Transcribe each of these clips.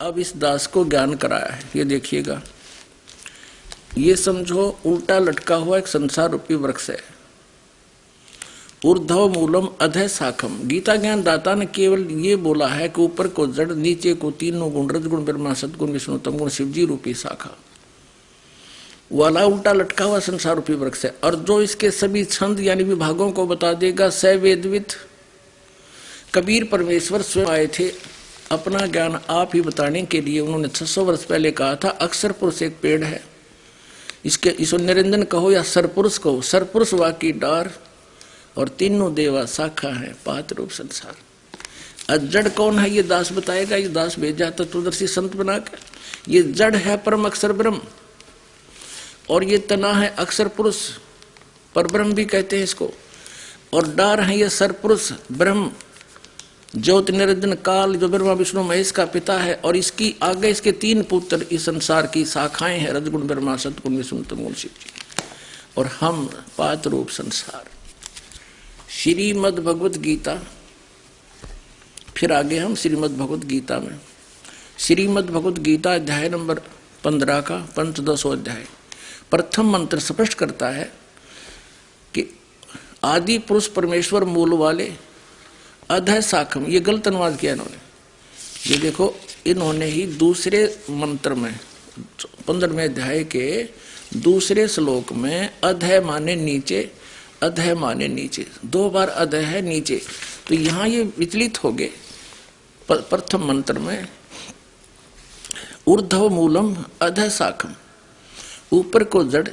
अब इस दास को ज्ञान कराया है। ये देखिएगा, ये समझो उल्टा लटका हुआ एक संसार रूपी वृक्ष है। ऊर्ध्व मूलम अधः शाखम। गीता ज्ञान दाता ने केवल ये बोला है कि ऊपर को जड़, नीचे को तीनों गुण, रजगुण ब्रह्मा, सदगुण विष्णु, तमगुण शिवजी रूपी शाखा वाला उल्टा लटका हुआ संसार रूपी वृक्ष है। और जो इसके सभी छंद यानी विभागों को बता देगा, स वेदविद। कबीर परमेश्वर स्वयं आए थे अपना ज्ञान आप ही बताने के लिए। उन्होंने 600 वर्ष पहले कहा था, अक्षर पुरुष एक पेड़ है, इसको निरंजन कहो या सरपुरुष कहो। सरपुरुष वाकी डार और तीनों देवा शाखा है, पात रूप संसार। जड़ कौन है ये दास बताएगा। ये दास भेजा तत्वदर्शी संत बनाकर। ये जड़ है परम अक्षर ब्रह्म, और ये तना है अक्षर पुरुष, पर ब्रह्म भी कहते हैं इसको। और डार है ये सरपुरुष ब्रह्म, ज्योति निरंजन काल, जो ब्रह्मा विष्णु महेश का पिता है। और इसकी आगे इसके 3 पुत्र इस संसार की शाखाएं हैं, रजगुण ब्रह्मा, सदगुण विष्णु, तमगुण शिव जी। और हम पात रूप संसार। श्रीमद् भगवत गीता, फिर आगे हम श्रीमद् भगवत गीता में। श्रीमद् भगवत गीता अध्याय नंबर 15 का पंचदशो अध्याय प्रथम मंत्र स्पष्ट करता है कि आदि पुरुष परमेश्वर मूल वाले अधः शाखम। ये गलत अनुवाद किया इन्होंने। ये देखो, इन्होंने ही दूसरे मंत्र में 15वें अध्याय के दूसरे श्लोक में अधः माने नीचे, अधः माने नीचे, 2 बार अधः है नीचे। तो यहां ये विचलित हो गए। प्रथम मंत्र में ऊर्ध्व मूलम अधः शाखम, ऊपर को जड़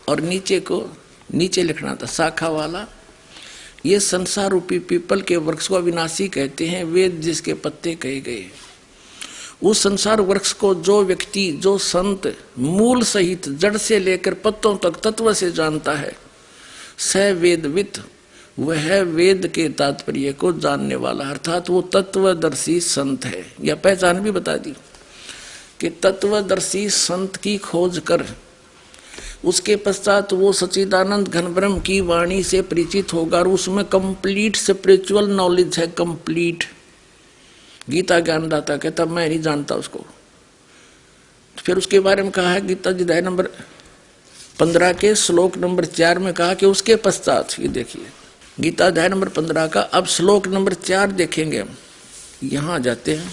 और नीचे को नीचे लिखना था, शाखा वाला। ये संसार रूपी पीपल के वृक्ष को अविनाशी कहते हैं, वेद जिसके पत्ते कहे गए। उस संसार वृक्ष को जो व्यक्ति, जो संत मूल सहित जड़ से लेकर पत्तों तक तत्व से जानता है, स वेदविद, वह वेद के तात्पर्य को जानने वाला, अर्थात वो तत्वदर्शी संत है। यह पहचान भी बता दी कि तत्वदर्शी संत की खोज कर उसके पश्चात वो सच्चिदानंद घन ब्रह्म की वाणी से परिचित होगा, और उसमें कंप्लीट स्पिरिचुअल नॉलेज है, कंप्लीट। गीता ज्ञानदाता कहता मैं नहीं जानता उसको। फिर उसके बारे में कहा है गीता जी अध्याय नंबर 15 के श्लोक नंबर 4 में कहा कि उसके पश्चात, ये देखिए गीता अध्याय नंबर 15 का अब श्लोक नंबर 4 देखेंगे हम। यहां जाते हैं,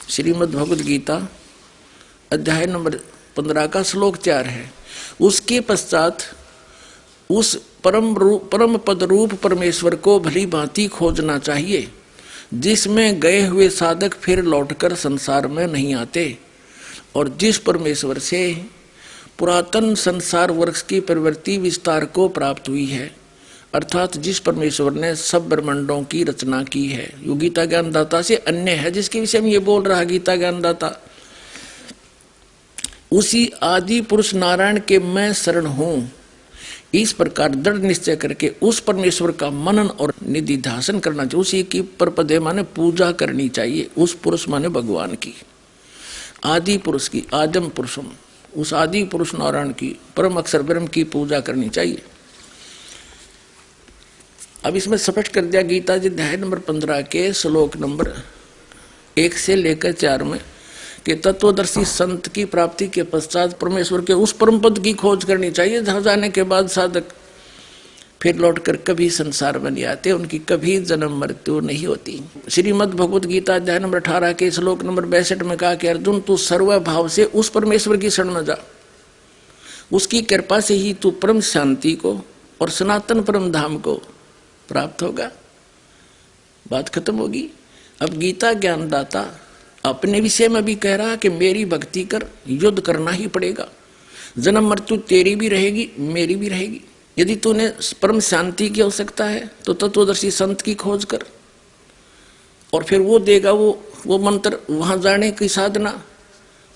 श्रीमद् भगवद गीता अध्याय नंबर 15 का श्लोक 4 है। उसके पश्चात उस परम पद रूप परमेश्वर को भली भांति खोजना चाहिए, जिसमें गए हुए साधक फिर लौटकर संसार में नहीं आते, और जिस परमेश्वर से पुरातन संसार वृक्ष की प्रवृत्ति विस्तार को प्राप्त हुई है, अर्थात जिस परमेश्वर ने सब ब्रह्मांडों की रचना की है। यो गीता ज्ञानदाता से अन्य है, जिसके विषय में ये बोल रहा गीता ज्ञानदाता। उसी आदि पुरुष नारायण के मैं शरण हूं, इस प्रकार दृढ़ निश्चय करके उस परमेश्वर का मनन और निधिध्यासन करना चाहिए। उसी की परपदे माने पूजा करनी चाहिए। उस पुरुष माने भगवान की, आदि पुरुष की, आदम पुरुषम, उस आदि पुरुष नारायण की, परम अक्षर ब्रह्म की पूजा करनी चाहिए। अब इसमें स्पष्ट कर दिया गीता जी अध्याय नंबर 15 के श्लोक नंबर 1 से लेकर 4 में कि तत्वदर्शी संत की प्राप्ति के पश्चात परमेश्वर के उस परम पद की खोज करनी चाहिए, जहां जाने के बाद साधक फिर लौटकर कभी संसार में नहीं आते, उनकी कभी जन्म मृत्यु नहीं होती। श्रीमद् भगवत गीता अध्याय नंबर 18 के श्लोक नंबर 62 में कहा कि अर्जुन तू सर्वभाव से उस परमेश्वर की शरण में जा, उसकी कृपा से ही तू परम शांति को और सनातन परम धाम को प्राप्त होगा। बात खत्म होगी। अब गीता ज्ञानदाता अपने विषय में भी कह रहा कि मेरी भक्ति कर, युद्ध करना ही पड़ेगा, जन्म मृत्यु तेरी भी रहेगी मेरी भी रहेगी। यदि तूने परम शांति की आवश्यकता है तो तत्वदर्शी संत की खोज कर, और फिर वो देगा वो मंत्र, वहां जाने की साधना।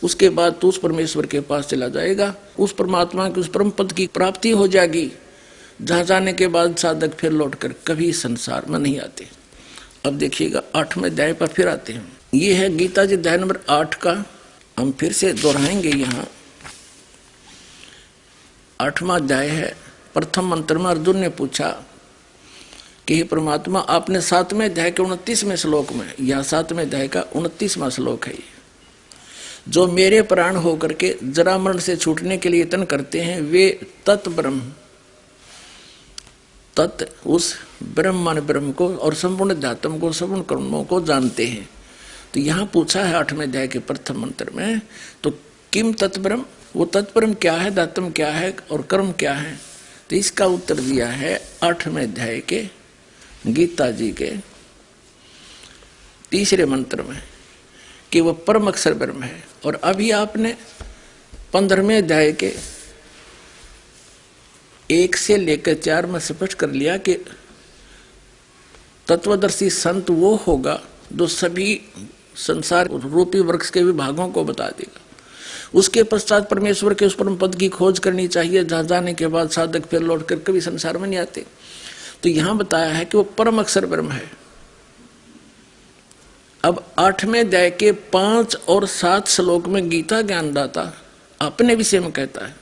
उसके बाद तू उस परमेश्वर के पास चला जाएगा, उस परमात्मा के उस परम पद की प्राप्ति हो जाएगी, जहां जाने के बाद साधक फिर लौटकर कभी संसार में नहीं आते। अब देखिएगा 8वें अध्याय पर फिर आते हैं। ये है गीता जी अध्याय नंबर 8 का, हम फिर से दोहराएंगे। यहाँ 8वां अध्याय है। प्रथम मंत्र में अर्जुन ने पूछा कि हे परमात्मा, आपने 7वें अध्याय के 29वें श्लोक में, या 7वें अध्याय का 29वां श्लोक है, जो मेरे प्राण होकर के जरा मरण से छूटने के लिए यत्न करते हैं वे तत् ब्रह्म, तत् उस ब्रह्म मान ब्रह्म को और संपूर्ण अध्यात्म को, संपूर्ण कर्मों को जानते हैं। तो यहाँ पूछा है 8वें अध्याय के प्रथम मंत्र में, तो किम तत्ब्रह्म, वो तत्ब्रह्म क्या है, दातम क्या है और कर्म क्या है। तो इसका उत्तर दिया है 8वें अध्याय के गीता जी के 3रे मंत्र में कि वह परम अक्षर ब्रह्म है। और अभी आपने 15वें अध्याय के 1 से लेकर 4 में स्पष्ट कर लिया कि तत्वदर्शी संत वो होगा जो सभी संसार रूपी वृक्ष के विभागों को बता देगा। उसके पश्चात परमेश्वर के उस परम पद की खोज करनी चाहिए, जहां जाने के बाद साधक फिर लौट कर कभी संसार में नहीं आते। तो यहां बताया है कि वो परम अक्षर ब्रह्म है। अब 8वें अध्याय के 5 और 7 श्लोक में गीता ज्ञानदाता अपने विषय में कहता है